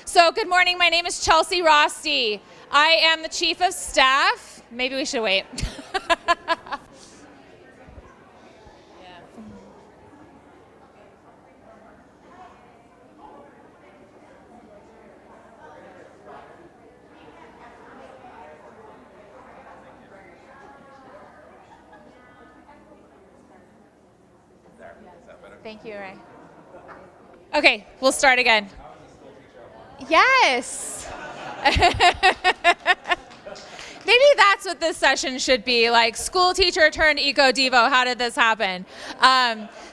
So good morning, my name is Chelsea Rosty. I am the Chief of Staff. Maybe we should wait. Thank you, Ray. Okay, we'll start again. Yes. Maybe that's what this session should be, like school teacher turned Eco Devo. How did this happen?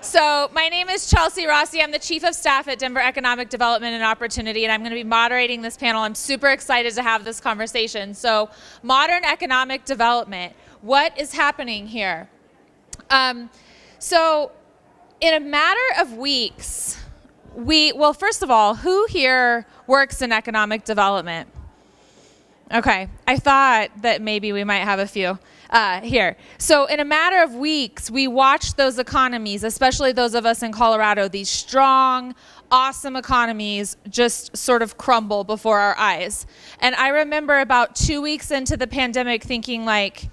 So my name is Chelsea Rossi. I'm the Chief of Staff at Denver Economic Development and Opportunity, and I'm going to be moderating this panel. I'm super excited to have this conversation. So modern economic development, what is happening here? So in a matter of weeks, well, first of all, who here works in economic development? Okay, I thought that maybe we might have a few here. So in a matter of weeks, we watched those economies, especially those of us in Colorado, these strong, awesome economies just sort of crumble before our eyes. And I remember about 2 weeks into the pandemic thinking like,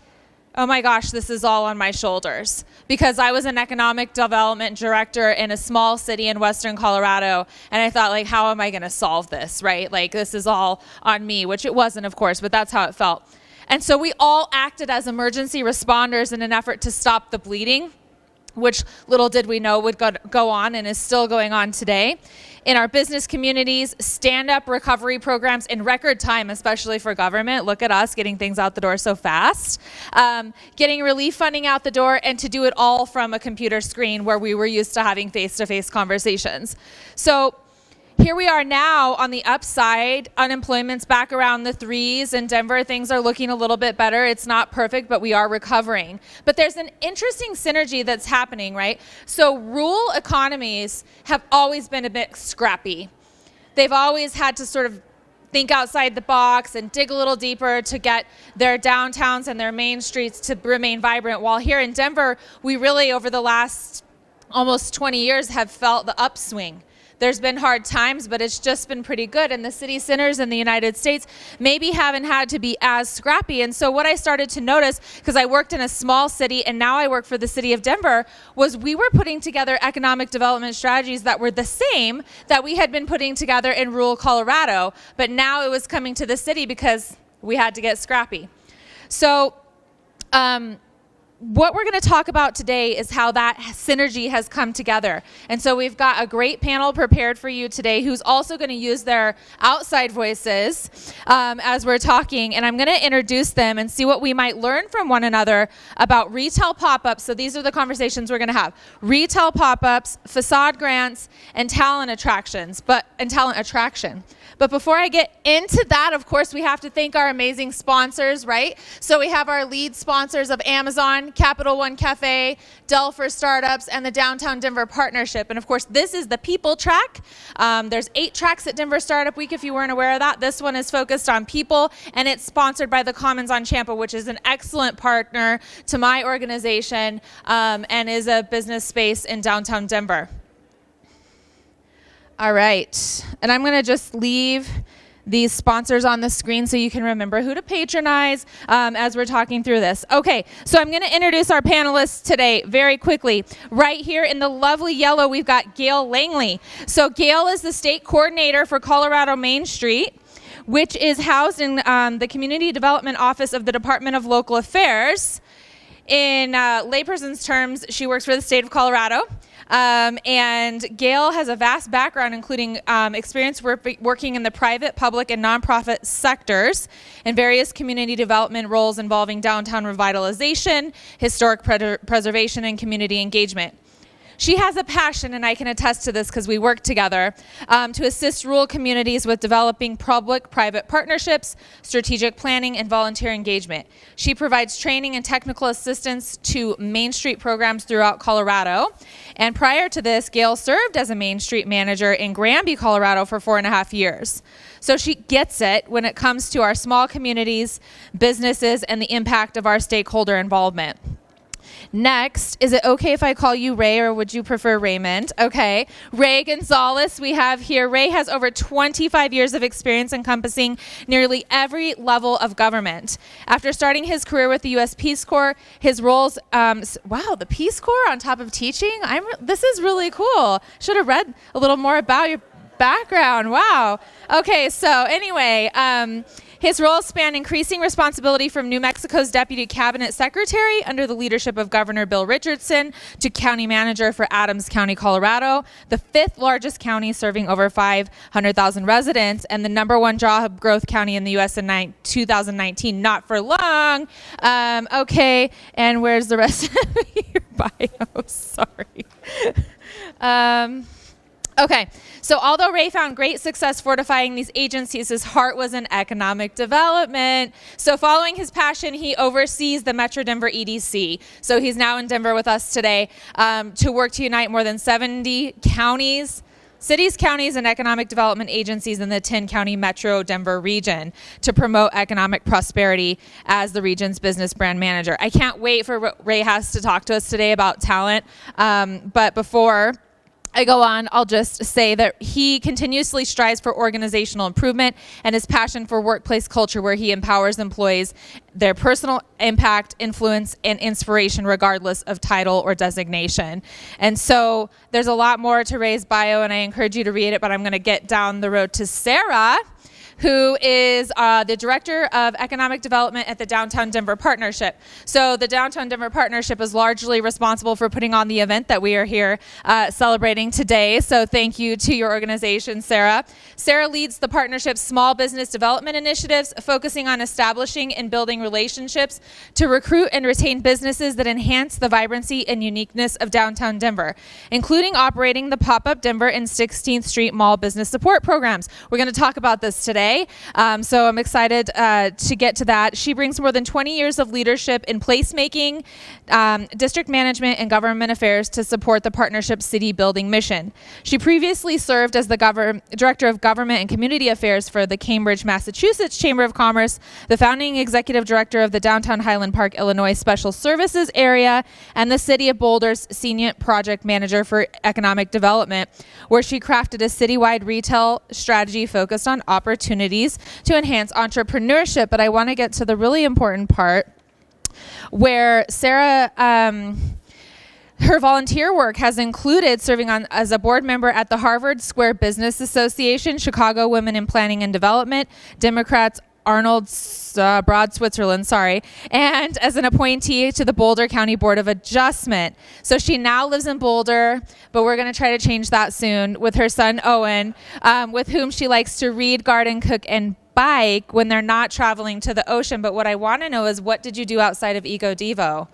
oh my gosh, this is all on my shoulders. Because I was an economic development director in a small city in Western Colorado, and I thought, like, how am I going to solve this, right? Like, this is all on me, which it wasn't, of course, but that's how it felt. And so we all acted as emergency responders in an effort to stop the bleeding, which little did we know would go on and is still going on today. In our business communities, stand-up recovery programs in record time, especially for government. Look at us getting things out the door so fast. Getting relief funding out the door, and to do it all from a computer screen where we were used to having face-to-face conversations. So here we are now on the upside. Unemployment's back around the 3s. In Denver, things are looking a little bit better. It's not perfect, but we are recovering. But there's an interesting synergy that's happening, right? So rural economies have always been a bit scrappy. They've always had to sort of think outside the box and dig a little deeper to get their downtowns and their main streets to remain vibrant. While here in Denver, we really, over the last almost 20 years, have felt the upswing. There's been hard times, but it's just been pretty good. And the city centers in the United States maybe haven't had to be as scrappy. And so what I started to notice, because I worked in a small city and now I work for the city of Denver, was we were putting together economic development strategies that were the same that we had been putting together in rural Colorado. But now it was coming to the city because we had to get scrappy. So what we're going to talk about today is how that synergy has come together. And so we've got a great panel prepared for you today who's also going to use their outside voices as we're talking. And I'm going to introduce them and see what we might learn from one another about retail pop-ups. So these are the conversations we're going to have. Retail pop-ups, facade grants, and talent attraction. But before I get into that, of course, we have to thank our amazing sponsors, right? So we have our lead sponsors of Amazon, Capital One Cafe, Dell for Startups, and the Downtown Denver Partnership. And of course, this is the people track. There's 8 tracks at Denver Startup Week, if you weren't aware of that. This one is focused on people, and it's sponsored by the Commons on Champa, which is an excellent partner to my organization and is a business space in downtown Denver. All right, and I'm going to just leave these sponsors on the screen so you can remember who to patronize as we're talking through this. Okay, so I'm going to introduce our panelists today very quickly. Right here in the lovely yellow, we've got Gail Langley. So Gail is the state coordinator for Colorado Main Street, which is housed in the Community Development Office of the Department of Local Affairs. In layperson's terms, she works for the state of Colorado. And Gail has a vast background, including experience working in the private, public, and nonprofit sectors in various community development roles involving downtown revitalization, historic preservation, and community engagement. She has a passion, and I can attest to this because we work together, to assist rural communities with developing public-private partnerships, strategic planning, and volunteer engagement. She provides training and technical assistance to Main Street programs throughout Colorado. And prior to this, Gail served as a Main Street manager in Granby, Colorado for 4.5 years. So she gets it when it comes to our small communities, businesses, and the impact of our stakeholder involvement. Next, is it okay if I call you Ray, or would you prefer Raymond? Okay. Ray Gonzalez, we have here. Ray has over 25 years of experience encompassing nearly every level of government. After starting his career with the U.S. Peace Corps, his roles, wow, the Peace Corps on top of teaching? This is really cool. Should have read a little more about your background. Wow. Okay, so anyway, his roles span increasing responsibility from New Mexico's Deputy Cabinet Secretary under the leadership of Governor Bill Richardson to County Manager for Adams County, Colorado, the 5th largest county serving over 500,000 residents and the #1 job growth county in the U.S. in 2019. Not for long. Okay, and where's the rest of your bio? Sorry. Okay, so although Ray found great success fortifying these agencies, his heart was in economic development. So following his passion, he oversees the Metro Denver EDC. So he's now in Denver with us today to work to unite more than 70 counties, cities, counties, and economic development agencies in the 10-county Metro Denver region to promote economic prosperity as the region's business brand manager. I can't wait for what Ray has to talk to us today about talent, but before I go on, I'll just say that he continuously strives for organizational improvement and his passion for workplace culture where he empowers employees, their personal impact, influence, and inspiration regardless of title or designation. And so there's a lot more to Ray's bio, and I encourage you to read it, but I'm going to get down the road to Sarah, who is the Director of Economic Development at the Downtown Denver Partnership. So the Downtown Denver Partnership is largely responsible for putting on the event that we are here celebrating today. So thank you to your organization, Sarah. Sarah leads the partnership's small business development initiatives, focusing on establishing and building relationships to recruit and retain businesses that enhance the vibrancy and uniqueness of downtown Denver, including operating the Pop-Up Denver and 16th Street Mall business support programs. We're going to talk about this today. So I'm excited to get to that. She brings more than 20 years of leadership in placemaking, district management, and government affairs to support the partnership's city building mission. She previously served as the Director of Government and Community Affairs for the Cambridge, Massachusetts Chamber of Commerce, the founding Executive Director of the Downtown Highland Park, Illinois Special Services Area, and the City of Boulder's Senior Project Manager for Economic Development, where she crafted a citywide retail strategy focused on opportunities to enhance entrepreneurship. But I want to get to the really important part where Sarah, her volunteer work has included serving as a board member at the Harvard Square Business Association, Chicago Women in Planning and Development, Democrats Arnold Broad, Switzerland, and as an appointee to the Boulder County Board of Adjustment. So she now lives in Boulder, but we're going to try to change that soon with her son, Owen, with whom she likes to read, garden, cook, and bike when they're not traveling to the ocean. But what I want to know is, what did you do outside of Ego Devo?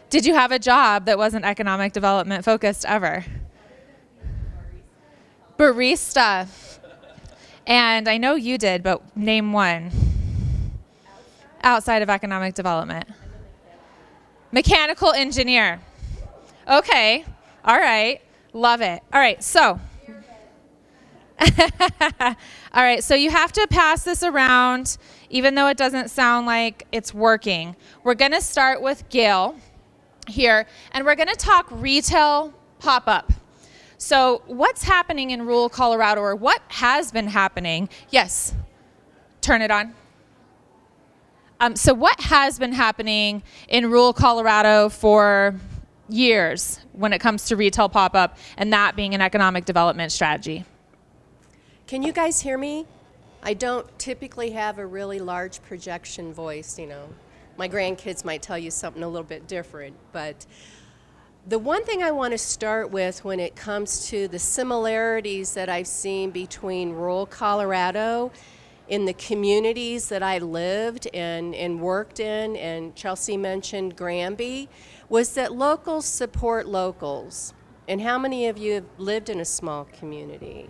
Did you have a job that wasn't economic development focused ever? Barista. And I know you did, but name one. Outside of economic development. Mechanical engineer. Okay. All right. Love it. All right. So. All right. So you have to pass this around, even though it doesn't sound like it's working. We're going to start with Gail here, and we're going to talk retail pop-up. So what's happening in rural Colorado, or what has been happening? Yes, turn it on. So what has been happening in rural Colorado for years when it comes to retail pop-up, and that being an economic development strategy? Can you guys hear me? I don't typically have a really large projection voice, you know. My grandkids might tell you something a little bit different, but the one thing I want to start with when it comes to the similarities that I've seen between rural Colorado in the communities that I lived and worked in, and Chelsea mentioned Granby, was that locals support locals. And how many of you have lived in a small community?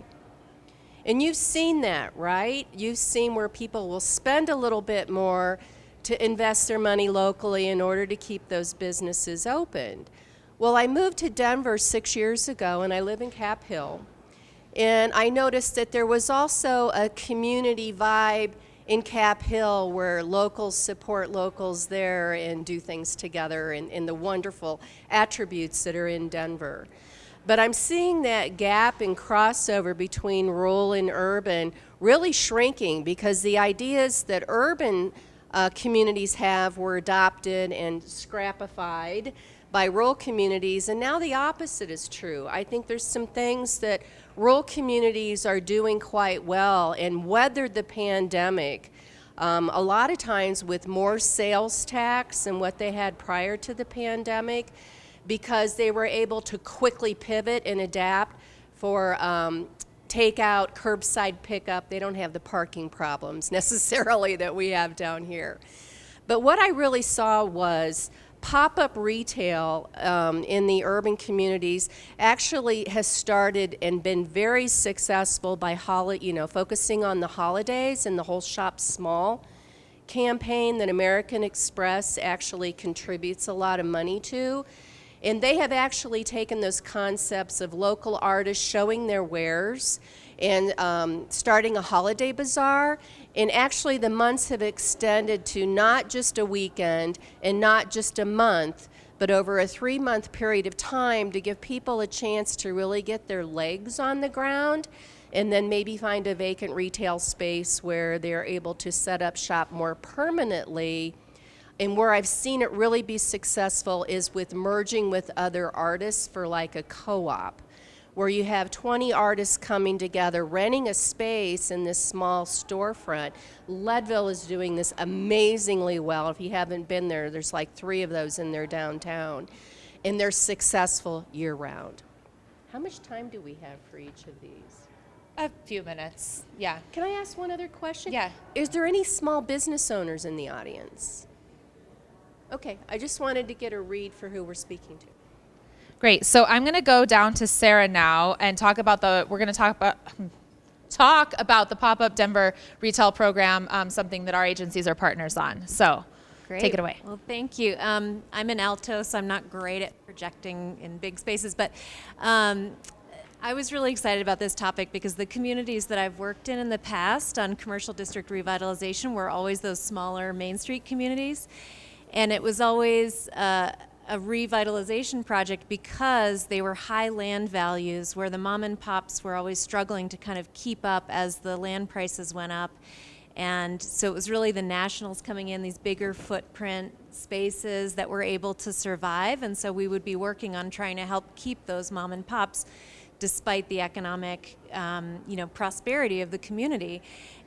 And you've seen that, right? You've seen where people will spend a little bit more to invest their money locally in order to keep those businesses open. Well, I moved to Denver 6 years ago, and I live in Cap Hill. And I noticed that there was also a community vibe in Cap Hill, where locals support locals there and do things together, and the wonderful attributes that are in Denver. But I'm seeing that gap and crossover between rural and urban really shrinking, because the ideas that urban communities have were adopted and scrapified by rural communities, and now the opposite is true. I think there's some things that rural communities are doing quite well and weathered the pandemic a lot of times with more sales tax than what they had prior to the pandemic, because they were able to quickly pivot and adapt for takeout, curbside pickup. They don't have the parking problems necessarily that we have down here. But what I really saw was pop-up retail in the urban communities actually has started and been very successful by focusing on the holidays and the Whole Shop Small campaign that American Express actually contributes a lot of money to. And they have actually taken those concepts of local artists showing their wares and starting a holiday bazaar. And actually the months have extended to not just a weekend and not just a month, but over a 3-month period of time to give people a chance to really get their legs on the ground and then maybe find a vacant retail space where they're able to set up shop more permanently. And where I've seen it really be successful is with merging with other artists for like a co-op, where you have 20 artists coming together, renting a space in this small storefront. Leadville is doing this amazingly well. If you haven't been there, there's like 3 of those in their downtown. And they're successful year-round. How much time do we have for each of these? A few minutes, yeah. Can I ask one other question? Yeah. Is there any small business owners in the audience? Okay, I just wanted to get a read for who we're speaking to. Great. So I'm going to go down to Sarah now and talk about the Pop-Up Denver Retail Program, something that our agencies are partners on. So Great. Take it away. Well, thank you. I'm an alto, so I'm not great at projecting in big spaces, but I was really excited about this topic because the communities that I've worked in the past on commercial district revitalization were always those smaller Main Street communities. And it was always a revitalization project because they were high land values where the mom and pops were always struggling to kind of keep up as the land prices went up. And so it was really the nationals coming in, these bigger footprint spaces that were able to survive. And so we would be working on trying to help keep those mom and pops despite the economic prosperity of the community.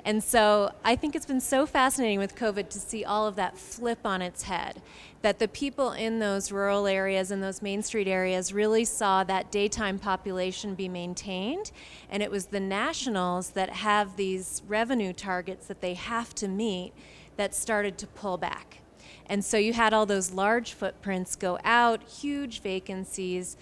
And so I think it's been so fascinating with COVID to see all of that flip on its head, that the people in those rural areas and those Main Street areas really saw that daytime population be maintained, and it was the nationals that have these revenue targets that they have to meet that started to pull back. And so you had all those large footprints go out, huge vacancies.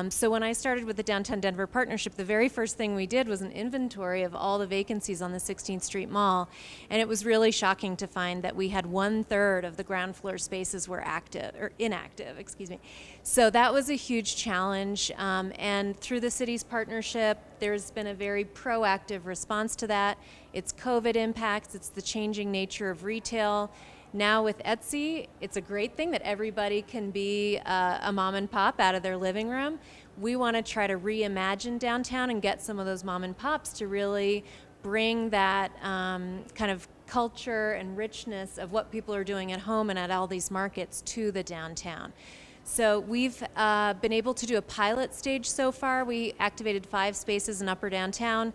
So when I started with the Downtown Denver Partnership, the very first thing we did was an inventory of all the vacancies on the 16th Street Mall. And it was really shocking to find that we had 1/3 of the ground floor spaces were inactive. So that was a huge challenge. And through the city's partnership, there's been a very proactive response to that. It's COVID impacts, it's the changing nature of retail. Now with Etsy, it's a great thing that everybody can be a mom and pop out of their living room. We want to try to reimagine downtown and get some of those mom and pops to really bring that kind of culture and richness of what people are doing at home and at all these markets to the downtown. So we've been able to do a pilot stage so far. We activated 5 spaces in Upper Downtown.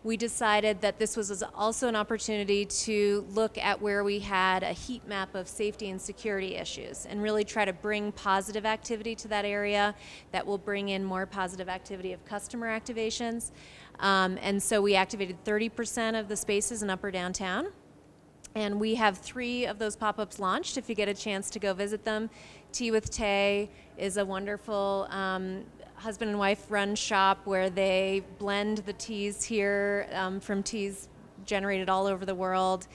We decided that this was also an opportunity to look at where we had a heat map of safety and security issues and really try to bring positive activity to that area that will bring in more positive activity of customer activations. And so we activated 30% of the spaces in Upper Downtown. And we have 3 of those pop-ups launched if you get a chance to go visit them. Tea with Tay is a wonderful husband and wife run shop where they blend the teas here from teas generated all over the world.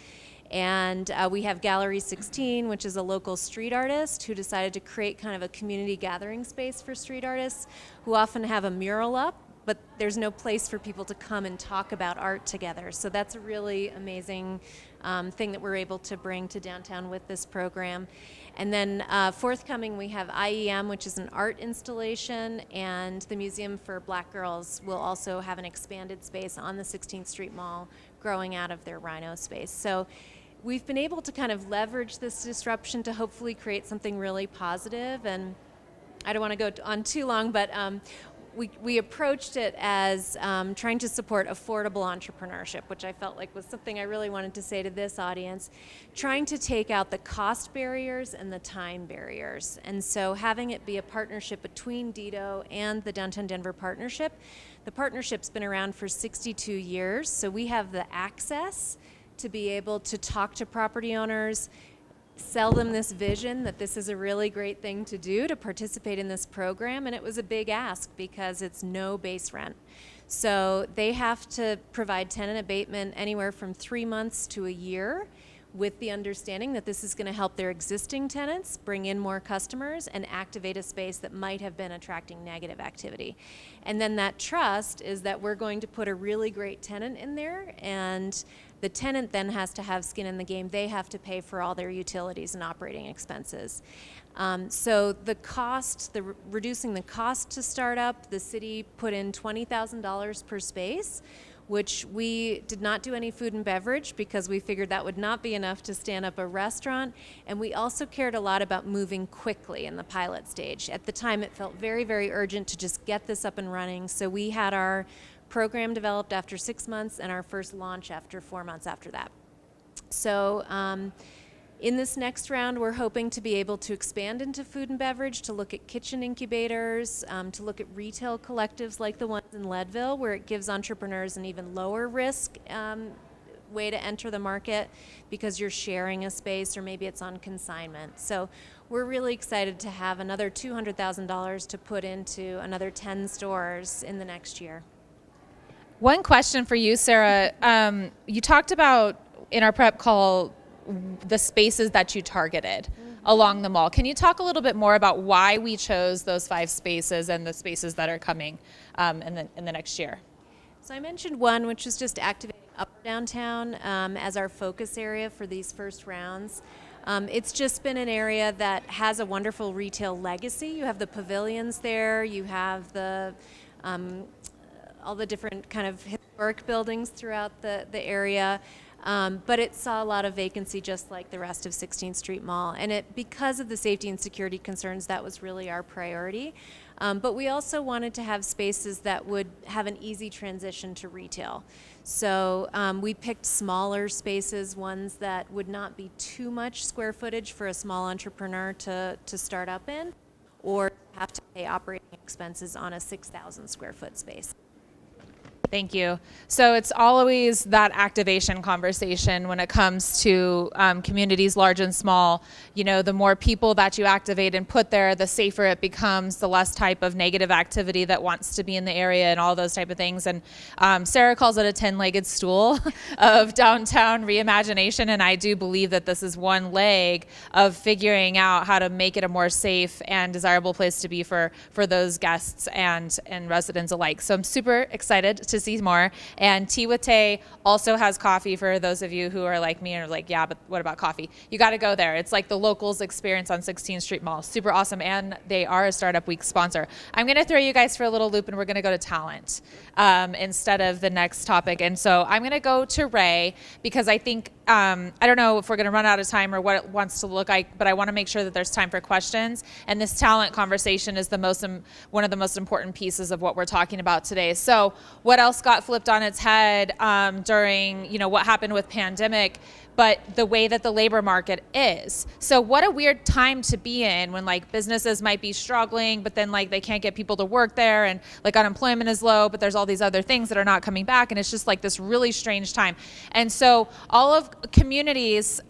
And we have Gallery 16, which is a local street artist who decided to create kind of a community gathering space for street artists who often have a mural up, but there's no place for people to come and talk about art together. So that's a really amazing thing that we're able to bring to downtown with this program. And then forthcoming, we have IEM, which is an art installation, and the Museum for Black Girls will also have an expanded space on the 16th Street Mall growing out of their Rhino space. So we've been able to kind of leverage this disruption to hopefully create something really positive. And I don't want to go on too long, but we approached it as trying to support affordable entrepreneurship, which I felt like was something I really wanted to say to this audience, trying to take out the cost barriers and the time barriers. And so having it be a partnership between DIDO and the Downtown Denver Partnership. The partnership's been around for 62 years, so we have the access to be able to talk to property owners, sell them this vision that this is a really great thing to do, to participate in this program. And it was a big ask because it's no base rent. So they have to provide tenant abatement anywhere from 3 months to a year, with the understanding that this is going to help their existing tenants bring in more customers and activate a space that might have been attracting negative activity. And then that trust is that we're going to put a really great tenant in there, and the tenant then has to have skin in the game. They have to pay for all their utilities and operating expenses. So the cost, reducing the cost to start up, the city put in $20,000 per space, which we did not do any food and beverage because we figured that would not be enough to stand up a restaurant. And we also cared a lot about moving quickly in the pilot stage. At the time, it felt very, very urgent to just get this up and running. So we had our program developed after 6 months and our first launch after 4 months after that. So in this next round, we're hoping to be able to expand into food and beverage, to look at kitchen incubators, to look at retail collectives like the ones in Leadville, where it gives entrepreneurs an even lower risk way to enter the market because you're sharing a space or maybe it's on consignment. So we're really excited to have another $200,000 to put into another 10 stores in the next year. One question for you, Sarah. You talked about in our prep call the spaces that you targeted along the mall. Can you talk a little bit more about why we chose those 5 spaces and the spaces that are coming in the next year? So I mentioned one, which is just activating Upper Downtown as our focus area for these first rounds. It's just been an area that has a wonderful retail legacy. You have the pavilions there, you have the all the different kind of historic buildings throughout the area. But it saw a lot of vacancy just like the rest of 16th Street Mall. And because of the safety and security concerns, that was really our priority. But we also wanted to have spaces that would have an easy transition to retail. So we picked smaller spaces, ones that would not be too much square footage for a small entrepreneur to start up in, or have to pay operating expenses on a 6,000 square foot space. Thank you. So it's always that activation conversation when it comes to communities large and small. You know, the more people that you activate and put there, the safer it becomes, the less type of negative activity that wants to be in the area and all those type of things. And Sarah calls it a 10-legged stool of downtown reimagination. And I do believe that this is one leg of figuring out how to make it a more safe and desirable place to be for those guests and residents alike. So I'm super excited to see more. And Tea with Tay also has coffee for those of you who are like me and are like, yeah, but what about coffee? You got to go there. It's like the locals experience on 16th Street Mall. Super awesome. And they are a Startup Week sponsor. I'm going to throw you guys for a little loop and we're going to go to talent instead of the next topic. And so I'm going to go to Ray because I think, I don't know if we're going to run out of time or what it wants to look like, but I want to make sure that there's time for questions. And this talent conversation is one of the most important pieces of what we're talking about today. So what else got flipped on its head during, what happened with pandemic, but the way that the labor market is. So what a weird time to be in when like businesses might be struggling, but then like they can't get people to work there and like unemployment is low, but there's all these other things that are not coming back. And it's just like this really strange time. And so all of communities,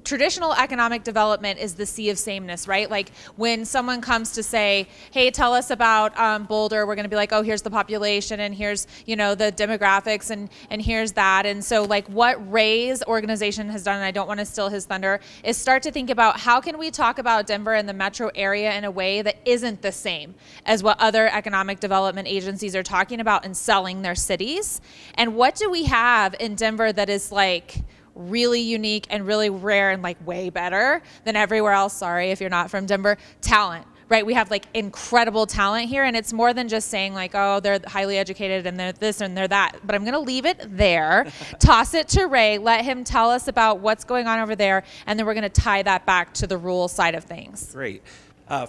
traditional economic development is the sea of sameness, right? Like when someone comes to say, hey, tell us about Boulder, we're going to be like, oh, here's the population and here's, the demographics and here's that. And so like what Ray's organization has done, and I don't want to steal his thunder, is start to think about how can we talk about Denver and the metro area in a way that isn't the same as what other economic development agencies are talking about and selling their cities. And what do we have in Denver that is like really unique and really rare and like way better than everywhere else? Sorry if you're not from Denver. Talent, right? We have like incredible talent here, and it's more than just saying like, oh, they're highly educated and they're this and they're that. But I'm going to leave it there, toss it to Ray, let him tell us about what's going on over there, and then we're going to tie that back to the rural side of things. Great.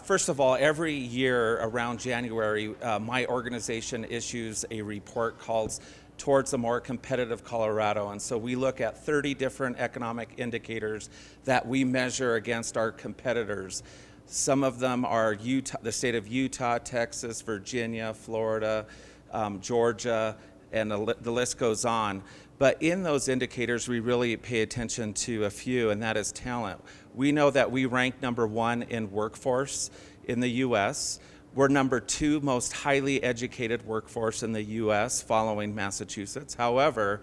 First of all, every year around January, my organization issues a report called Towards a More Competitive Colorado. And so we look at 30 different economic indicators that we measure against our competitors. Some of them are Utah, the state of Utah, Texas, Virginia, Florida, Georgia, and the list goes on. But in those indicators, we really pay attention to a few, and that is talent. We know that we rank number 1 in workforce in the U.S. We're number 2 most highly educated workforce in the U.S., following Massachusetts. However,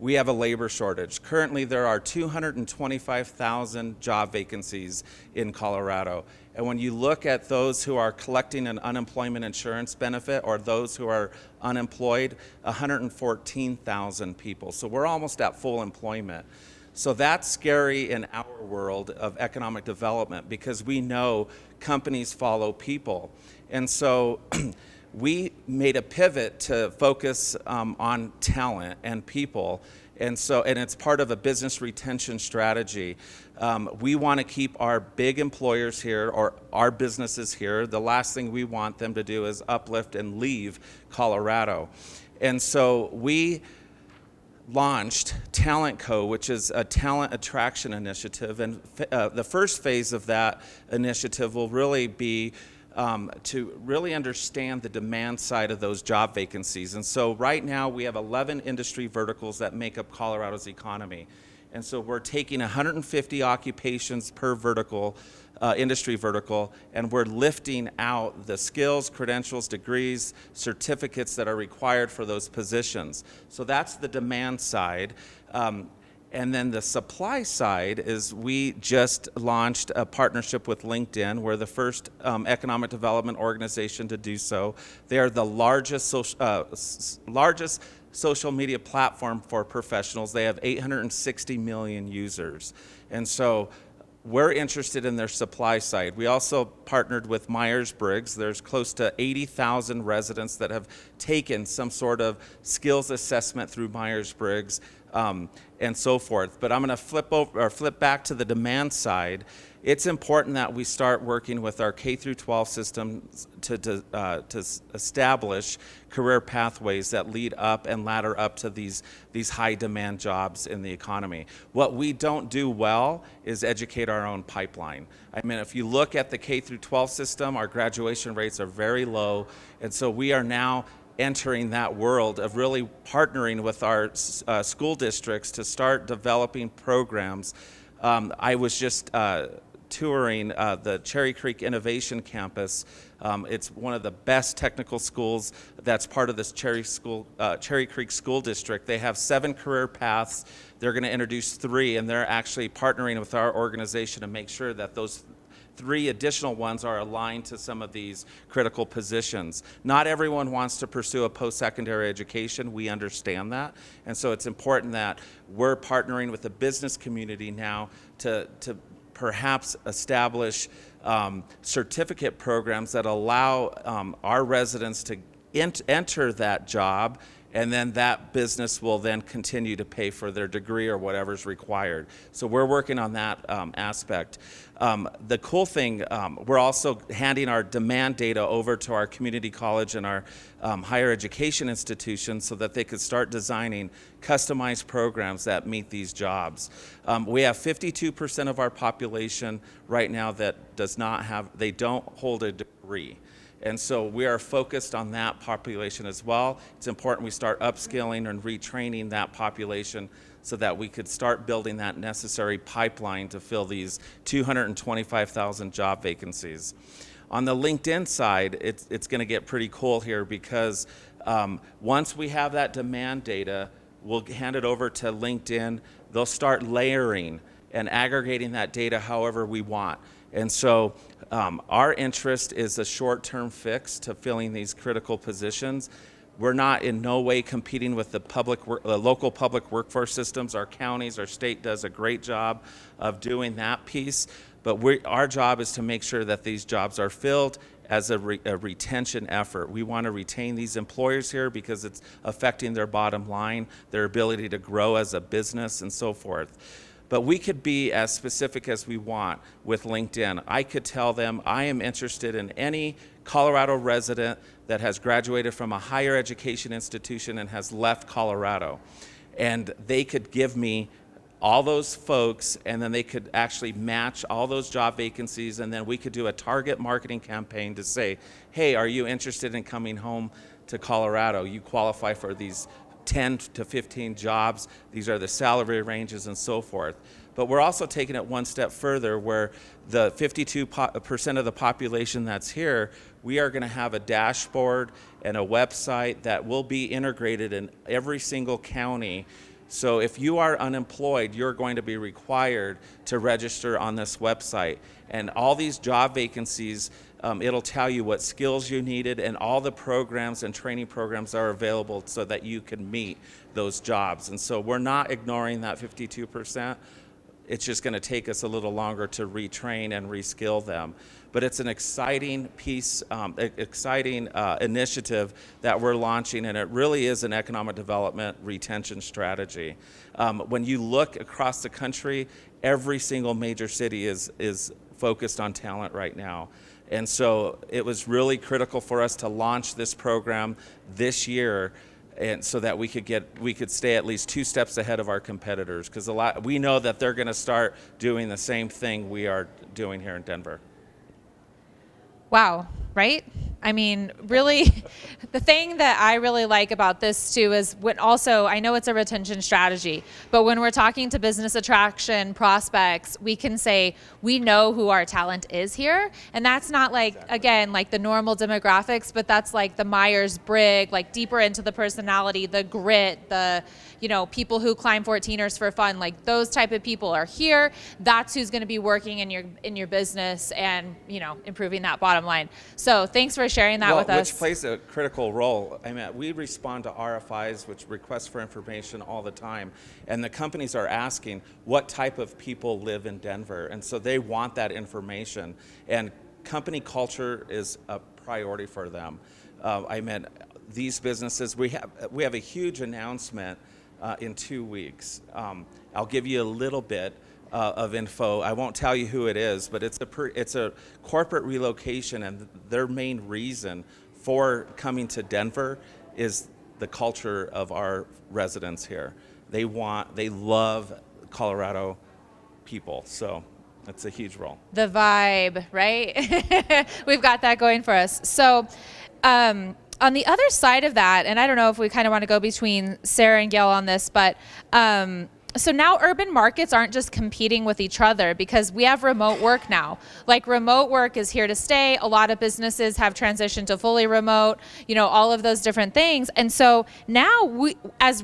we have a labor shortage. Currently, there are 225,000 job vacancies in Colorado. And when you look at those who are collecting an unemployment insurance benefit or those who are unemployed, 114,000 people. So we're almost at full employment. So that's scary in our world of economic development because we know companies follow people. And so we made a pivot to focus on talent and people. And it's part of a business retention strategy. We want to keep our big employers here or our businesses here. The last thing we want them to do is uplift and leave Colorado. And so we launched Talent Co., which is a talent attraction initiative. And the first phase of that initiative will really be to really understand the demand side of those job vacancies. And so right now we have 11 industry verticals that make up Colorado's economy. And so we're taking 150 occupations per vertical, industry vertical, and we're lifting out the skills, credentials, degrees, certificates that are required for those positions. So that's the demand side. And then the supply side is we just launched a partnership with LinkedIn. We're the first economic development organization to do so. They are the largest social media platform for professionals. They have 860 million users. And so we're interested in their supply side. We also partnered with Myers-Briggs. There's close to 80,000 residents that have taken some sort of skills assessment through Myers-Briggs. And so forth. But I'm going to flip back to the demand side. It's important that we start working with our K through 12 systems to establish career pathways that lead up and ladder up to these high demand jobs in the economy. What we don't do well is educate our own pipeline. I mean, if you look at the K through 12 system, our graduation rates are very low, and so we are now entering that world of really partnering with our school districts to start developing programs. I was just touring the Cherry Creek Innovation Campus. It's one of the best technical schools that's part of this Cherry Creek School District. They have 7 career paths. They're going to introduce 3, and they're actually partnering with our organization to make sure that those 3 additional ones are aligned to some of these critical positions. Not everyone wants to pursue a post-secondary education. We understand that. And so it's important that we're partnering with the business community now to perhaps establish certificate programs that allow our residents to enter that job, and then that business will then continue to pay for their degree or whatever's required. So we're working on that aspect. The cool thing, we're also handing our demand data over to our community college and our higher education institutions so that they could start designing customized programs that meet these jobs. We have 52% of our population right now that they don't hold a degree. And so we are focused on that population as well. It's important we start upskilling and retraining that population so that we could start building that necessary pipeline to fill these 225,000 job vacancies. On the LinkedIn side, it's going to get pretty cool here because once we have that demand data, we'll hand it over to LinkedIn. They'll start layering and aggregating that data however we want. And so our interest is a short-term fix to filling these critical positions. We're not in no way competing with the local public workforce systems. Our counties, our state does a great job of doing that piece. But our job is to make sure that these jobs are filled as a retention effort. We want to retain these employers here because it's affecting their bottom line, their ability to grow as a business, and so forth. But we could be as specific as we want with LinkedIn. I could tell them I am interested in any Colorado resident that has graduated from a higher education institution and has left Colorado. And they could give me all those folks, and then they could actually match all those job vacancies, and then we could do a target marketing campaign to say, hey, are you interested in coming home to Colorado? You qualify for these 10 to 15 jobs. These are the salary ranges and so forth. But we're also taking it one step further where the 52% of the population that's here, we are going to have a dashboard and a website that will be integrated in every single county. So if you are unemployed, you're going to be required to register on this website. And all these job vacancies, it'll tell you what skills you needed, and all the programs and training programs are available so that you can meet those jobs. And so we're not ignoring that 52%. It's just going to take us a little longer to retrain and reskill them. But it's an exciting piece, initiative that we're launching, and it really is an economic development retention strategy. When you look across the country, every single major city is focused on talent right now. And so it was really critical for us to launch this program this year, and so that we could stay at least 2 steps ahead of our competitors, because we know that they're going to start doing the same thing we are doing here in Denver. Wow, right? I mean, really, the thing that I really like about this too is when also, I know it's a retention strategy, but when we're talking to business attraction prospects, we can say, we know who our talent is here. And that's not like, again, like the normal demographics, but that's like the Myers-Briggs, like deeper into the personality, the grit, the, people who climb 14ers for fun, like those type of people are here. That's who's going to be working in your business and, improving that bottom line. So thanks for sharing that with us. Which plays a critical role. I mean, we respond to RFIs, which requests for information all the time, and the companies are asking what type of people live in Denver, and so they want that information. And company culture is a priority for them. These businesses, we have a huge announcement in 2 weeks. I'll give you a little bit of info. I won't tell you who it is, but it's a corporate relocation, and their main reason for coming to Denver is the culture of our residents here. They love Colorado people, so that's a huge role. The vibe, right? We've got that going for us. So on the other side of that, and I don't know if we kind of want to go between Sarah and Gail on this, but so now urban markets aren't just competing with each other because we have remote work now. Like remote work is here to stay. A lot of businesses have transitioned to fully remote, all of those different things. And so now we, as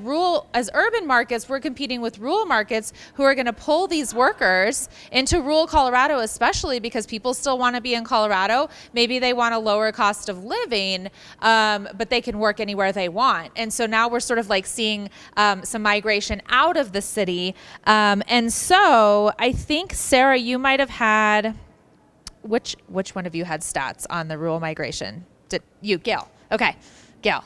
urban markets, we're competing with rural markets who are going to pull these workers into rural Colorado, especially because people still want to be in Colorado. Maybe they want a lower cost of living, but they can work anywhere they want. And so now we're sort of like seeing some migration out of the city. And so I think, Sarah, you might have had, which one of you had stats on the rural migration? Did you, Gail? Okay, Gail.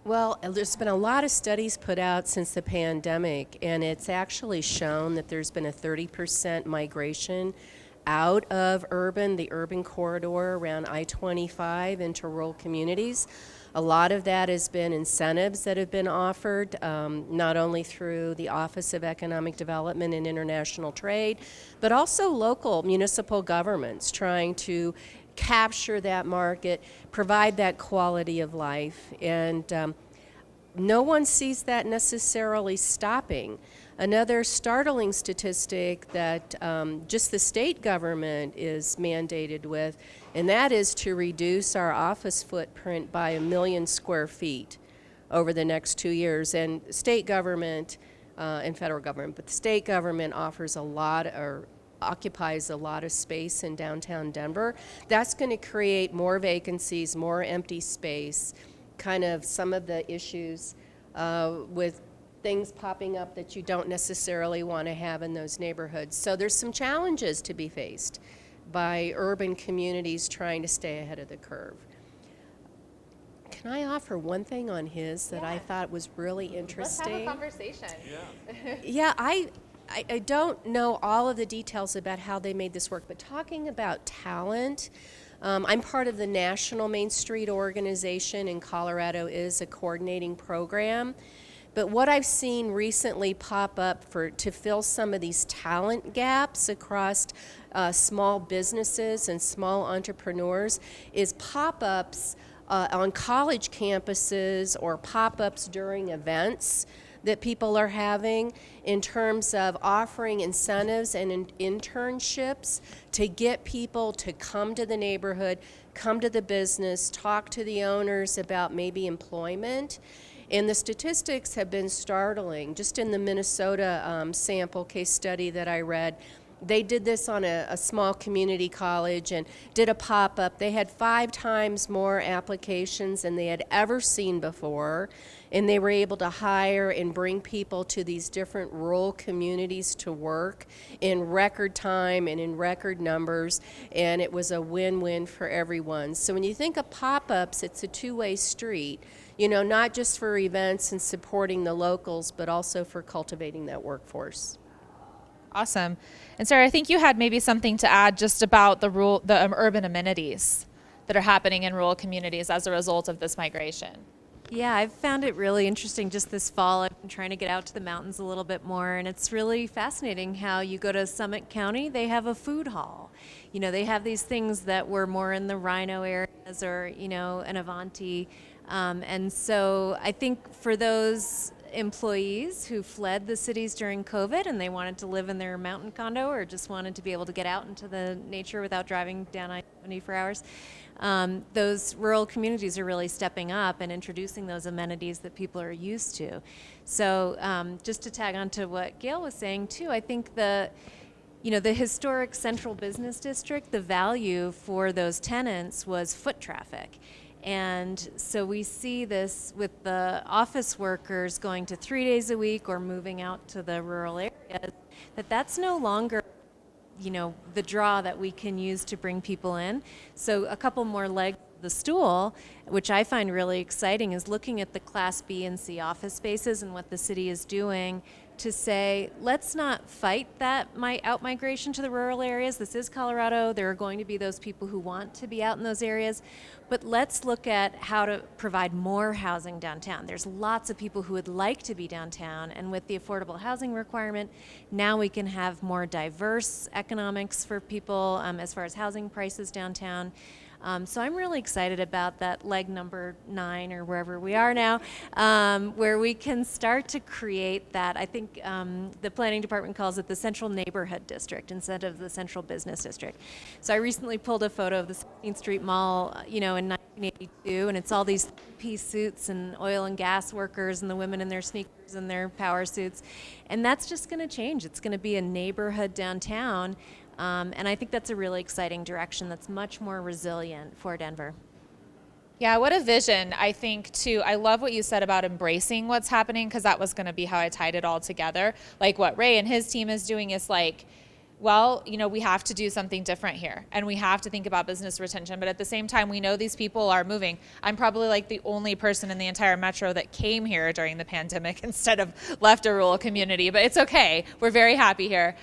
Well, there's been a lot of studies put out since the pandemic, and it's actually shown that there's been a 30% migration out of the urban corridor around I-25 into rural communities. A lot of that has been incentives that have been offered, not only through the Office of Economic Development and International Trade, but also local municipal governments trying to capture that market, provide that quality of life. And no one sees that necessarily stopping. Another startling statistic that just the state government is mandated with, and that is to reduce our office footprint by 1 million square feet over the next 2 years. And state government and federal government, but the state government offers a lot, or occupies a lot of space in downtown Denver. That's going to create more vacancies, more empty space, kind of some of the issues with things popping up that you don't necessarily want to have in those neighborhoods. So there's some challenges to be faced by urban communities trying to stay ahead of the curve. Can I offer one thing on his that I thought was really interesting? Let's have a conversation. Yeah, I don't know all of the details about how they made this work, but talking about talent, I'm part of the National Main Street Organization in Colorado is a coordinating program. But what I've seen recently pop up to fill some of these talent gaps across small businesses and small entrepreneurs is pop-ups on college campuses or pop-ups during events that people are having in terms of offering incentives and internships to get people to come to the neighborhood, come to the business, talk to the owners about maybe employment. And the statistics have been startling. Just in the Minnesota sample case study that I read, they did this on a small community college and did a pop-up. They had 5 times more applications than they had ever seen before, and they were able to hire and bring people to these different rural communities to work in record time and in record numbers, and it was a win-win for everyone. So when you think of pop-ups, it's a two-way street, you know, not just for events and supporting the locals, but also for cultivating that workforce. Awesome. And Sarah, I think you had maybe something to add just about the urban amenities that are happening in rural communities as a result of this migration. Yeah, I've found it really interesting just this fall. I've been trying to get out to the mountains a little bit more, and it's really fascinating how you go to Summit County, they have a food hall. You know, they have these things that were more in the Rhino areas or, you know, an Avanti. And so I think for those employees who fled the cities during COVID and they wanted to live in their mountain condo or just wanted to be able to get out into the nature without driving down I-70 for hours, those rural communities are really stepping up and introducing those amenities that people are used to. So just to tag on to what Gail was saying too, I think the historic central business district, the value for those tenants was foot traffic. And so we see this with the office workers going to 3 days a week or moving out to the rural areas, that's no longer, you know, the draw that we can use to bring people in. So a couple more legs of the stool, which I find really exciting, is looking at the Class B and C office spaces and what the city is doing to say, let's not fight that out-migration to the rural areas. This is Colorado. There are going to be those people who want to be out in those areas. But let's look at how to provide more housing downtown. There's lots of people who would like to be downtown, and with the affordable housing requirement, now we can have more diverse economics for people as far as housing prices downtown. So I'm really excited about that leg number 9 or wherever we are now, where we can start to create that. I think the planning department calls it the Central Neighborhood District instead of the Central Business District. So I recently pulled a photo of the 16th Street Mall, you know, in 1982, and it's all these pea suits and oil and gas workers and the women in their sneakers and their power suits. And that's just going to change. It's going to be a neighborhood downtown. And I think that's a really exciting direction that's much more resilient for Denver. Yeah, what a vision, I think, too. I love what you said about embracing what's happening, because that was going to be how I tied it all together. Like what Ray and his team is doing is like, well, you know, we have to do something different here, and we have to think about business retention. But at the same time, we know these people are moving. I'm probably like the only person in the entire metro that came here during the pandemic instead of left a rural community, but it's okay. We're very happy here.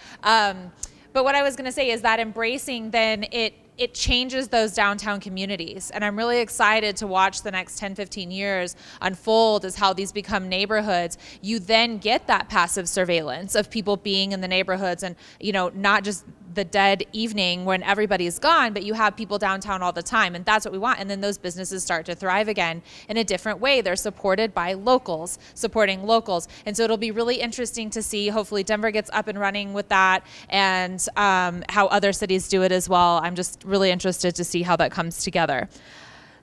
But what I was going to say is that embracing, then it changes those downtown communities. And I'm really excited to watch the next 10, 15 years unfold as how these become neighborhoods. You then get that passive surveillance of people being in the neighborhoods and, you know, not just the dead evening when everybody's gone, but you have people downtown all the time, and that's what we want. And then those businesses start to thrive again in a different way. They're supported by locals, supporting locals. And so it'll be really interesting to see. Hopefully Denver gets up and running with that, and how other cities do it as well. I'm just really interested to see how that comes together.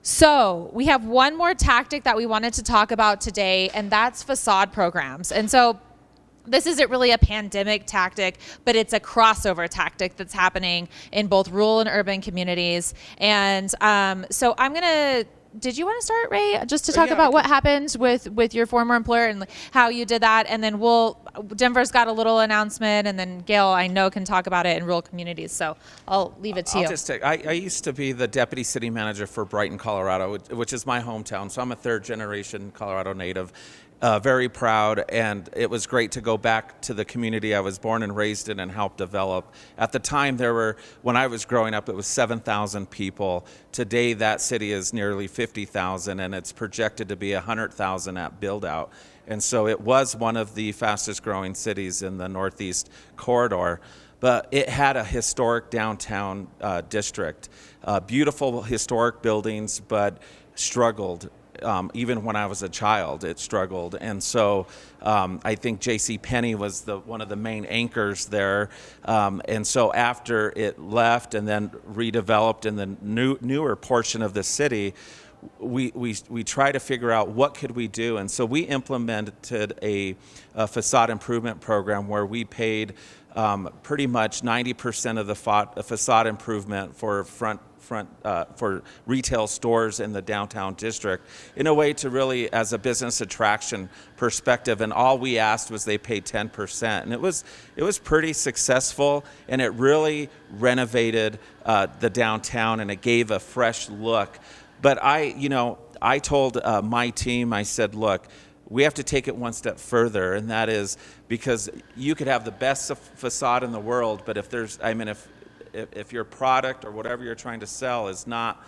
So we have one more tactic that we wanted to talk about today, and that's facade programs. And so this isn't really a pandemic tactic, but it's a crossover tactic that's happening in both rural and urban communities. And so I'm going to, did you want to start, Ray, just to talk about what happened with your former employer and how you did that? And then Denver's got a little announcement, and then Gail, I know, can talk about it in rural communities. So I'll leave it to you. I used to be the deputy city manager for Brighton, Colorado, which is my hometown. So I'm a third generation Colorado native. Very proud, and it was great to go back to the community I was born and raised in and help develop. At the time, when I was growing up, it was 7,000 people. Today, that city is nearly 50,000, and it's projected to be 100,000 at build-out. And so it was one of the fastest growing cities in the Northeast corridor. But it had a historic downtown district, beautiful historic buildings, but struggled. Even when I was a child, it struggled. And so I think J.C. Penney was one of the main anchors there. And so after it left and then redeveloped in the newer portion of the city, we try to figure out what could we do. And so we implemented a facade improvement program where we paid pretty much 90% of the facade improvement for for retail stores in the downtown district in a way to really, as a business attraction perspective, and all we asked was they paid 10%, and it was pretty successful, and it really renovated the downtown, and it gave a fresh look. But I told my team, I said, look, we have to take it one step further, and that is because you could have the best facade in the world, but if your product or whatever you're trying to sell is not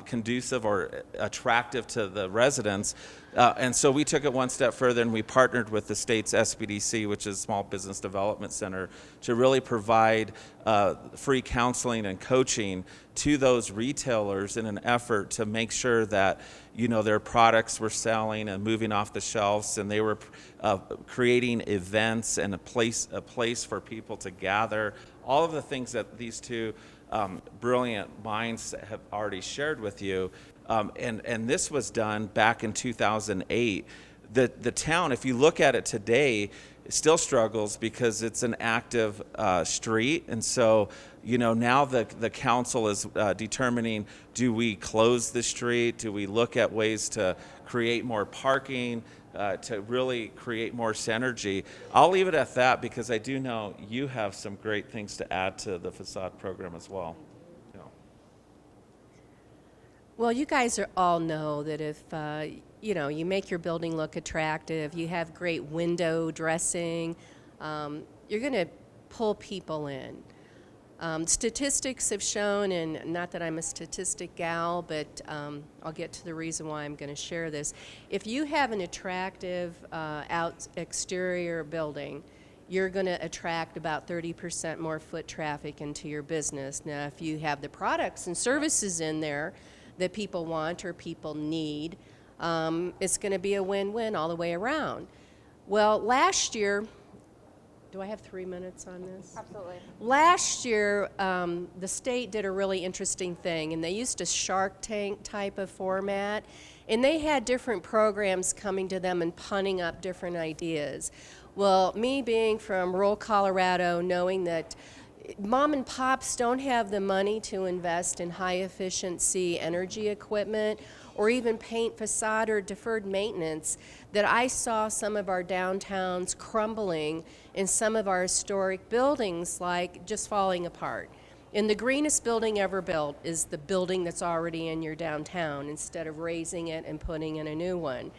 conducive or attractive to the residents. And so we took it one step further, and we partnered with the state's SBDC, which is Small Business Development Center, to really provide free counseling and coaching to those retailers in an effort to make sure that their products were selling and moving off the shelves, and they were creating events and a place for people to gather. All of the things that these two brilliant minds have already shared with you, and this was done back in 2008. The town, if you look at it today, still struggles because it's an active street, and so now the council is determining: do we close the street? Do we look at ways to create more parking? To really create more synergy. I'll leave it at that because I do know you have some great things to add to the facade program as well. Well, you guys all know that if you make your building look attractive, you have great window dressing, you're going to pull people in. Statistics have shown, and not that I'm a statistic gal, but I'll get to the reason why I'm going to share this. If you have an attractive exterior building, you're going to attract about 30% more foot traffic into your business. Now, if you have the products and services in there that people want or people need, it's going to be a win-win all the way around. Well, last year, do I have 3 minutes on this? Absolutely. Last year, the state did a really interesting thing, and they used a Shark Tank type of format, and they had different programs coming to them and punning up different ideas. Well, me being from rural Colorado, knowing that mom and pops don't have the money to invest in high-efficiency energy equipment or even paint facade or deferred maintenance, that I saw some of our downtowns crumbling and some of our historic buildings like just falling apart. And the greenest building ever built is the building that's already in your downtown instead of raising it and putting in a new one.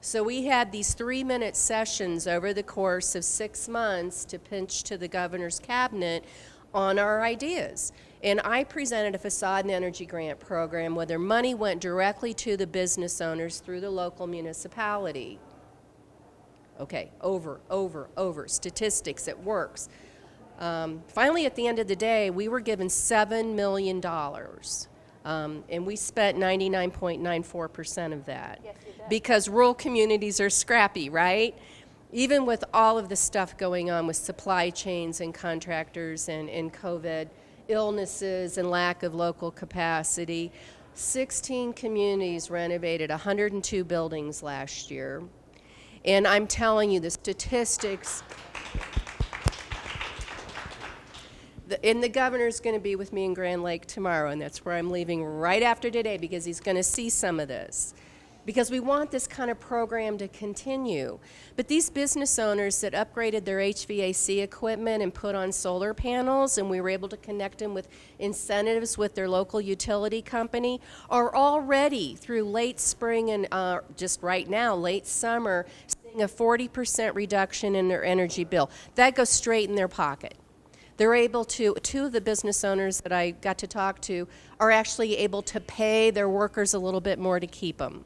So we had these 3-minute sessions over the course of 6 months to pitch to the governor's cabinet on our ideas. And I presented a facade and energy grant program where their money went directly to the business owners through the local municipality. Okay, over. Statistics, it works. Finally, at the end of the day, we were given $7 million, and we spent 99.94% of that. Yes, you did. Because rural communities are scrappy, right? Even with all of the stuff going on with supply chains and contractors and COVID, illnesses and lack of local capacity, 16 communities renovated 102 buildings last year. And I'm telling you, the statistics, and the governor's going to be with me in Grand Lake tomorrow, and that's where I'm leaving right after today because he's going to see some of this. Because we want this kind of program to continue. But these business owners that upgraded their HVAC equipment and put on solar panels, and we were able to connect them with incentives with their local utility company, are already through late spring and just right now, late summer, seeing a 40% reduction in their energy bill. That goes straight in their pocket. They're able to, two of the business owners that I got to talk to are actually able to pay their workers a little bit more to keep them.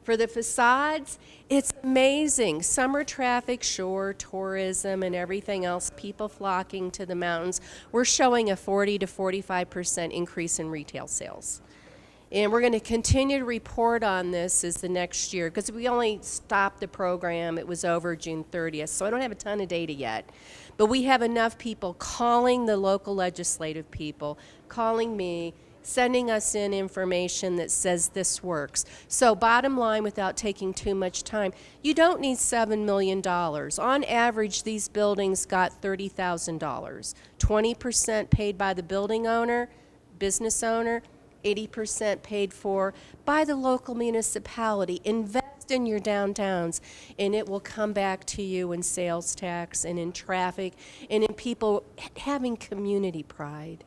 For the facades, it's amazing. Summer traffic, sure, tourism and everything else, people flocking to the mountains. We're showing a 40 to 45% increase in retail sales. And we're going to continue to report on this as the next year, because we only stopped the program, it was over June 30th, so I don't have a ton of data yet. But we have enough people calling the local legislative people, calling me, sending us in information that says this works. So bottom line, without taking too much time, you don't need $7 million. On average, these buildings got $30,000. 20% paid by the building owner, business owner, 80% paid for by the local municipality. Invest in your downtowns, and it will come back to you in sales tax and in traffic and in people having community pride.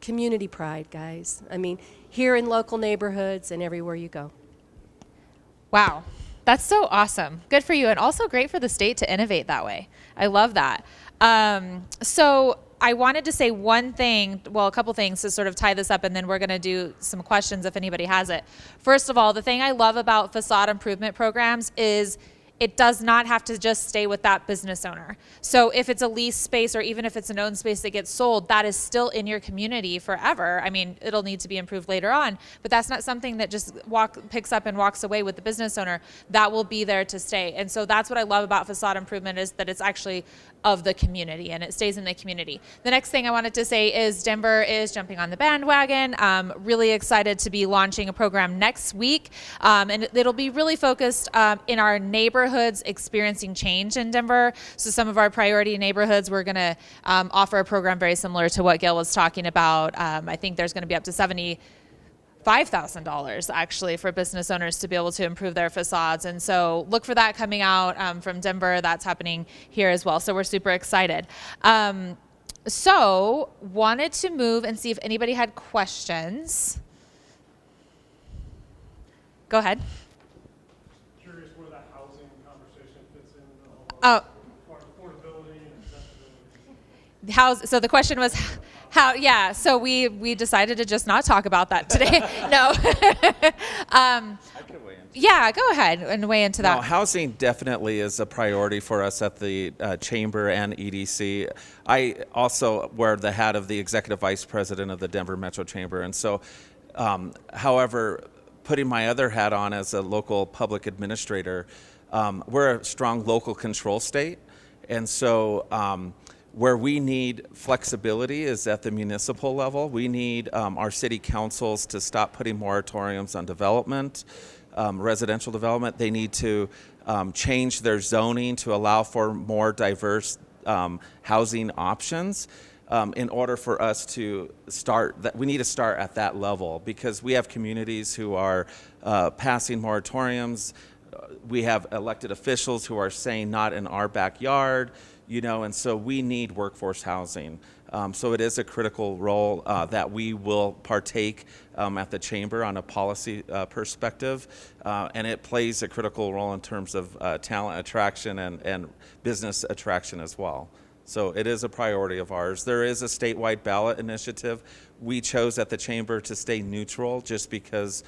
Community pride, guys. I mean, here in local neighborhoods and everywhere you go. Wow. That's so awesome. Good for you. And also great for the state to innovate that way. I love that. So I wanted to say one thing, well, a couple things to sort of tie this up, and then we're going to do some questions if anybody has it. First of all, the thing I love about facade improvement programs is it does not have to just stay with that business owner. So if it's a lease space or even if it's an owned space that gets sold, that is still in your community forever. I mean, it'll need to be improved later on, but that's not something that just picks up and walks away with the business owner. That will be there to stay. And so that's what I love about facade improvement, is that it's actually of the community and it stays in the community. The next thing I wanted to say is Denver is jumping on the bandwagon. Really excited to be launching a program next week. And it'll be really focused in our neighborhoods experiencing change in Denver. So some of our priority neighborhoods, we're going to offer a program very similar to what Gail was talking about. I think there's going to be up to $75,000 actually for business owners to be able to improve their facades. And so look for that coming out from Denver. That's happening here as well. So we're super excited. So wanted to move and see if anybody had questions. Go ahead. Curious where that housing conversation fits in. Oh. Affordability and accessibility. So the question was how, yeah, so we decided to just not talk about that today. No. I could weigh in. Yeah, go ahead and weigh into that. No, housing definitely is a priority for us at the Chamber and EDC. I also wear the hat of the Executive Vice President of the Denver Metro Chamber. And so, however, putting my other hat on as a local public administrator, we're a strong local control state. And so where we need flexibility is at the municipal level. We need our city councils to stop putting moratoriums on development, residential development. They need to change their zoning to allow for more diverse housing options. In order for us to start, we need to start at that level, because we have communities who are passing moratoriums. We have elected officials who are saying not in our backyard, and so we need workforce housing. So it is a critical role that we will partake at the Chamber on a policy perspective, and it plays a critical role in terms of talent attraction and business attraction as well. So it is a priority of ours. There is a statewide ballot initiative. We chose at the Chamber to stay neutral just because,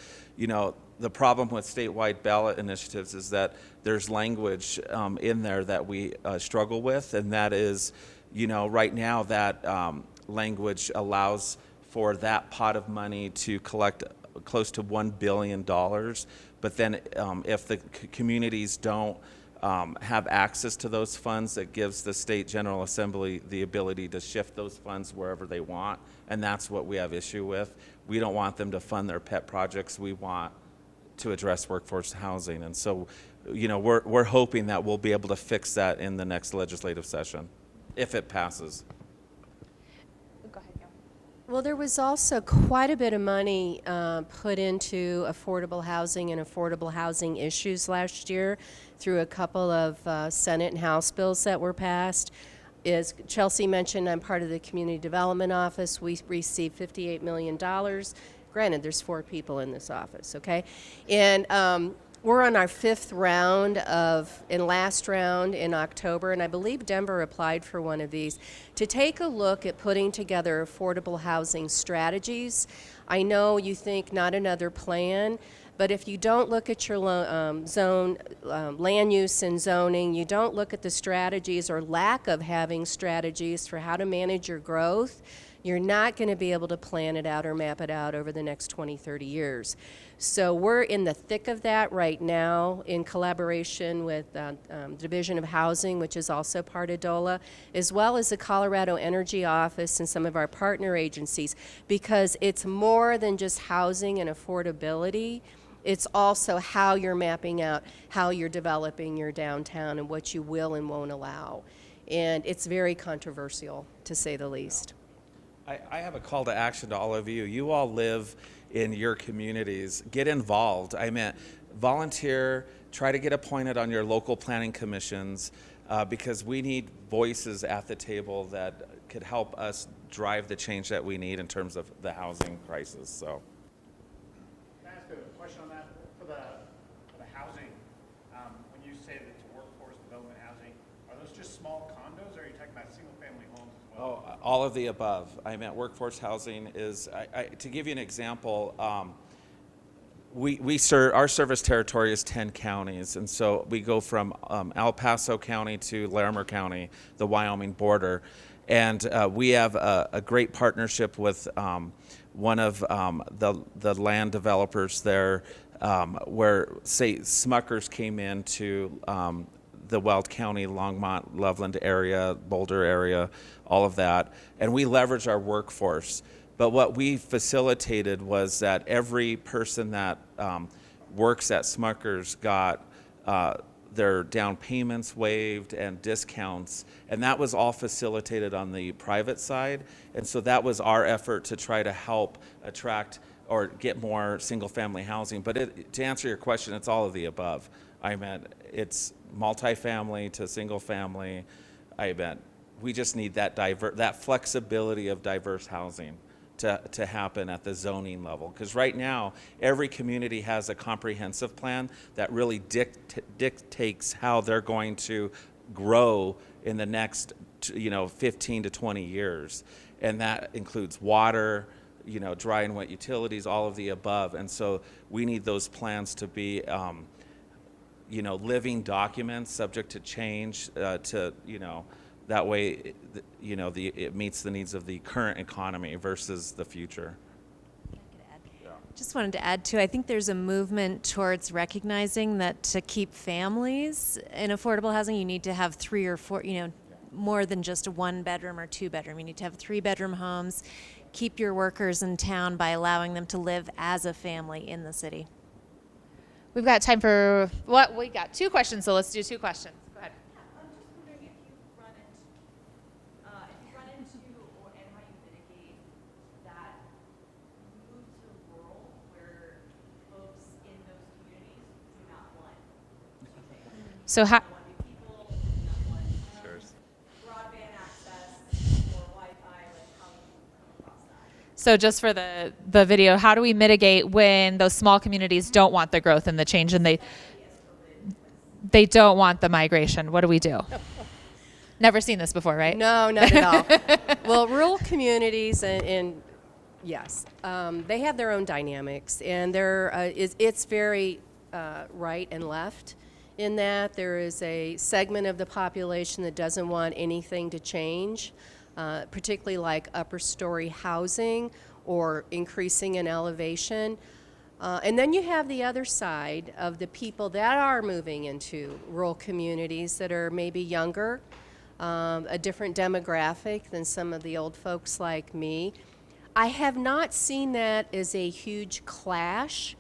the problem with statewide ballot initiatives is that there's language in there that we struggle with, and that is, right now that language allows for that pot of money to collect close to $1 billion. But then if the communities don't have access to those funds, it gives the state General Assembly the ability to shift those funds wherever they want. And that's what we have issue with. We don't want them to fund their pet projects. We want to address workforce housing. And so, we're hoping that we'll be able to fix that in the next legislative session, if it passes. Go ahead, Gail. Well, there was also quite a bit of money put into affordable housing and affordable housing issues last year through a couple of Senate and House bills that were passed. As Chelsea mentioned, I'm part of the Community Development Office. We received $58 million. Granted, there's 4 people in this office, okay? And we're on our 5th round last round in October, and I believe Denver applied for one of these, to take a look at putting together affordable housing strategies. I know you think not another plan, but if you don't look at your land use and zoning, you don't look at the strategies or lack of having strategies for how to manage your growth, you're not going to be able to plan it out or map it out over the next 20, 30 years. So we're in the thick of that right now in collaboration with Division of Housing, which is also part of DOLA, as well as the Colorado Energy Office and some of our partner agencies, because it's more than just housing and affordability. It's also how you're mapping out how you're developing your downtown and what you will and won't allow. And it's very controversial, to say the least. I have a call to action to all of you. You all live in your communities. Get involved. Volunteer, try to get appointed on your local planning commissions because we need voices at the table that could help us drive the change that we need in terms of the housing crisis. So. Can I ask a question on that? For the housing, when you say that it's workforce development housing, are those just small condos, or are you talking about single-family homes as well? Oh, all of the above. Workforce housing is, to give you an example, our service territory is 10 counties, and so we go from El Paso County to Larimer County, the Wyoming border, and we have a great partnership with one of the land developers there, where, say, Smuckers came into the Weld County, Longmont, Loveland area, Boulder area, all of that, and we leverage our workforce. But what we facilitated was that every person that works at Smuckers got their down payments waived and discounts, and that was all facilitated on the private side. And so that was our effort to try to help attract or get more single-family housing. But to answer your question, it's all of the above. It's multifamily to single-family. We just need that flexibility of diverse housing to happen at the zoning level. Because right now, every community has a comprehensive plan that really dictates how they're going to grow in the next 15 to 20 years. And that includes water, dry and wet utilities, all of the above. And so we need those plans to be living documents subject to change that way, it meets the needs of the current economy versus the future. Just wanted to add too, I think there's a movement towards recognizing that to keep families in affordable housing, you need to have 3 or 4, more than just a 1-bedroom or 2-bedroom. You need to have 3-bedroom homes. Keep your workers in town by allowing them to live as a family in the city. We've got time for we got 2 questions, so let's do 2 questions. Go ahead. I'm just wondering if you run into and how you mitigate that move to rural where folks in those communities do not want So how? people, do not want broadband access or Wi-Fi, how you come across that. So just for the video, how do we mitigate when those small communities don't want the growth and the change, and they don't want the migration? What do we do? Never seen this before, right? No, not at all. Well, rural communities and yes, they have their own dynamics, and it's very right and left in that. There is a segment of the population that doesn't want anything to change, particularly like upper story housing or increasing in elevation. And then you have the other side of the people that are moving into rural communities that are maybe younger, a different demographic than some of the old folks like me. I have not seen that as a huge clash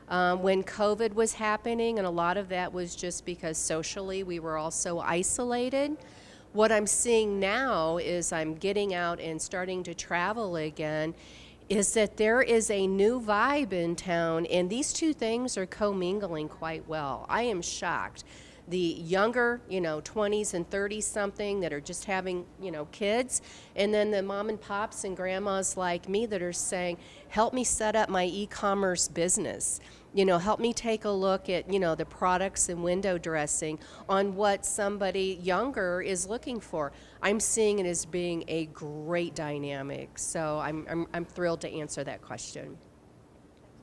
when COVID was happening, and a lot of that was just because socially we were all so isolated. What I'm seeing now is I'm getting out and starting to travel again, is that there is a new vibe in town, and these two things are commingling quite well. I am shocked. The younger, 20s and 30s something that are just having, kids, and then the mom and pops and grandmas like me that are saying, help me set up my e-commerce business. Help me take a look at, the products and window dressing on what somebody younger is looking for. I'm seeing it as being a great dynamic. So I'm thrilled to answer that question.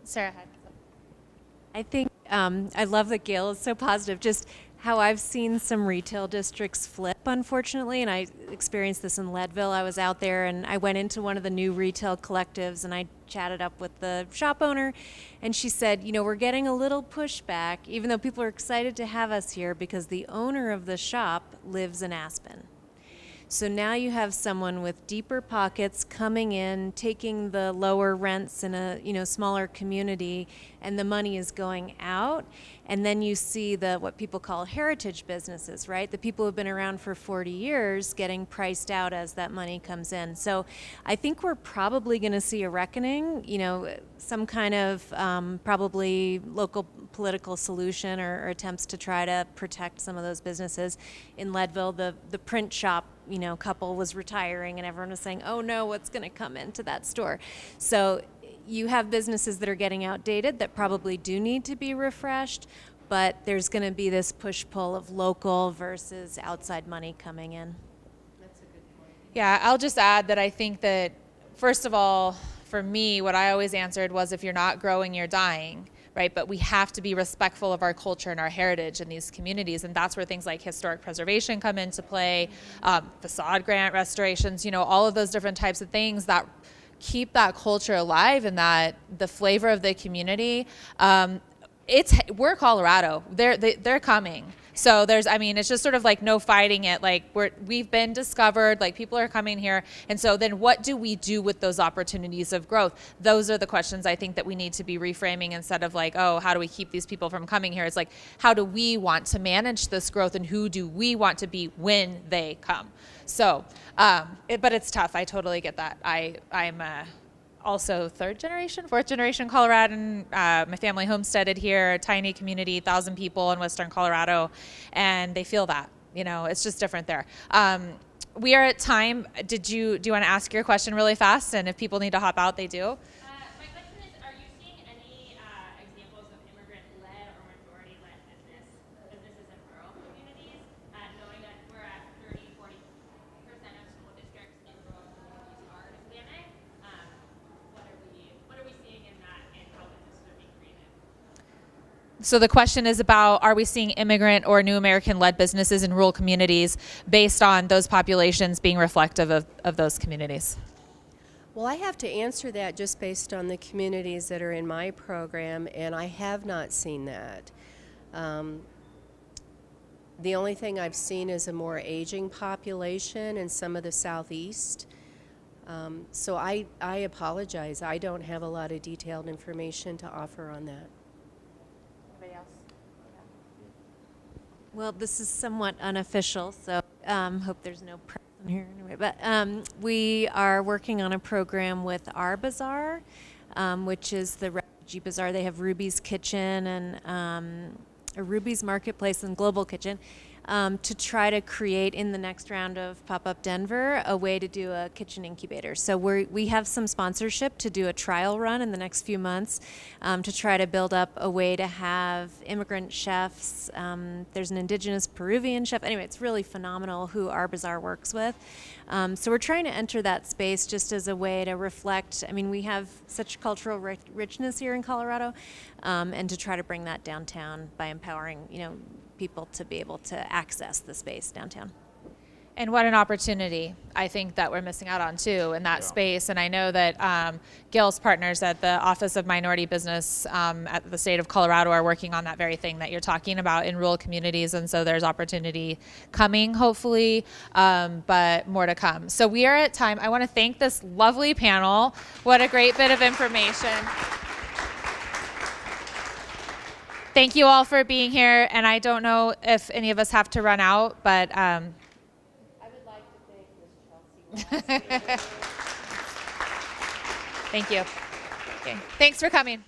Sarah had. I think I love that Gail is so positive. Just how I've seen some retail districts flip, unfortunately, and I experienced this in Leadville. I was out there and I went into one of the new retail collectives and I chatted up with the shop owner, and she said, we're getting a little pushback, even though people are excited to have us here, because the owner of the shop lives in Aspen. So now you have someone with deeper pockets coming in, taking the lower rents in a smaller community, and the money is going out. And then you see what people call heritage businesses, right? The people who've been around for 40 years getting priced out as that money comes in. So I think we're probably going to see a reckoning, some kind of probably local political solution or attempts to try to protect some of those businesses. In Leadville, the print shop, couple was retiring and everyone was saying, oh no, what's going to come into that store? So you have businesses that are getting outdated that probably do need to be refreshed, but there's going to be this push-pull of local versus outside money coming in. That's a good point. Yeah, I'll just add that I think that, first of all, for me, what I always answered was, if you're not growing, you're dying, right? But we have to be respectful of our culture and our heritage in these communities, and that's where things like historic preservation come into play, facade grant restorations, all of those different types of things that keep that culture alive and that the flavor of the community. We're Colorado. They're coming. So it's just sort of like no fighting it. Like we've been discovered, like people are coming here. And so then what do we do with those opportunities of growth? Those are the questions I think that we need to be reframing, instead of like, oh, how do we keep these people from coming here? It's like, how do we want to manage this growth, and who do we want to be when they come? So, but it's tough. I totally get that. I'm also fourth generation Coloradan. My family homesteaded here, a tiny community, 1,000 people in Western Colorado, and they feel that, it's just different there. We are at time. Do you want to ask your question really fast? And if people need to hop out, they do. My question is, are you seeing any examples of immigrant-led or majority-led businesses in rural communities, knowing that we're at 30-40% of school districts in rural communities are Hispanic? What are we seeing in that, and how businesses are being created? So the question is about, are we seeing immigrant or new American-led businesses in rural communities based on those populations being reflective of those communities? Well, I have to answer that just based on the communities that are in my program, and I have not seen that. The only thing I've seen is a more aging population in some of the southeast. So I apologize. I don't have a lot of detailed information to offer on that. Anybody else? Well, this is somewhat unofficial, so hope there's no press in here anyway. But we are working on a program with Our Bazaar, which is the refugee bazaar. They have Ruby's Kitchen and Ruby's Marketplace and Global Kitchen, to try to create, in the next round of Pop-Up Denver, a way to do a kitchen incubator. So we have some sponsorship to do a trial run in the next few months, to try to build up a way to have immigrant chefs. There's an indigenous Peruvian chef. Anyway, it's really phenomenal who Our Bazaar works with. So we're trying to enter that space just as a way to reflect. I mean, we have such cultural richness here in Colorado, and to try to bring that downtown by empowering, people to be able to access the space downtown. And what an opportunity I think that we're missing out on too in that space. And I know that Gil's partners at the Office of Minority Business at the state of Colorado are working on that very thing that you're talking about in rural communities. And so there's opportunity coming, hopefully, but more to come. So we are at time. I want to thank this lovely panel. What a great bit of information. Thank you all for being here. And I don't know if any of us have to run out, but thank you. Okay. Thanks for coming.